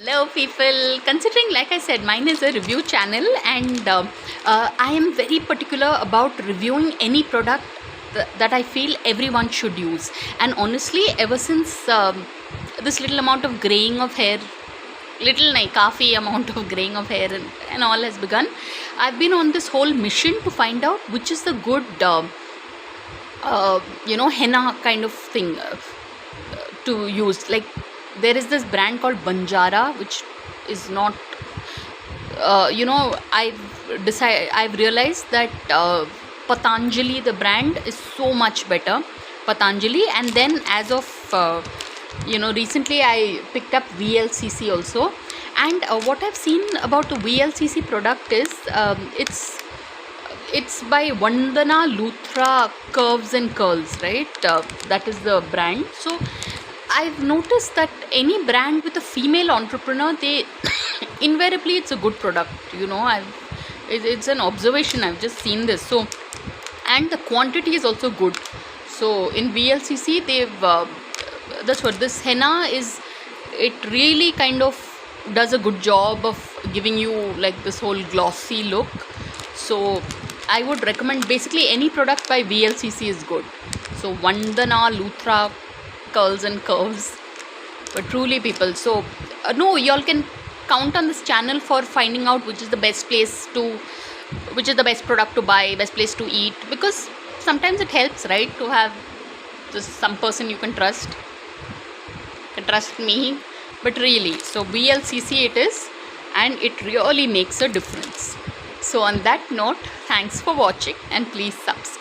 Hello people, considering like I said mine is a review channel and I am very particular about reviewing any product that I feel everyone should use. And honestly, ever since this little amount of graying of hair, little nahi, kafi amount of graying of hair and all has begun, I've been on this whole mission to find out which is the good henna kind of thing to use. Like, there is this brand called Banjara, which is not, I've realized that Patanjali, the brand, is so much better. Patanjali, and then as of recently I picked up Vlcc also. And what I've seen about the Vlcc product is it's by Vandana Luthra Curves and Curls, right? That is the brand. So I've noticed that any brand with a female entrepreneur, they invariably it's a good product. It's an observation. I've just seen this. So, and the quantity is also good. So in Vlcc, that's what this henna is. It really kind of does a good job of giving you like this whole glossy look. So I would recommend basically any product by Vlcc is good. So Vandana Luthra Curls and Curves, but truly people. So no, y'all can count on this channel for finding out which is the best product to buy, best place to eat, because sometimes it helps, right, to have some person you can trust. Me, but really, so Vlcc it is, and it really makes a difference. So on that note, thanks for watching and please subscribe.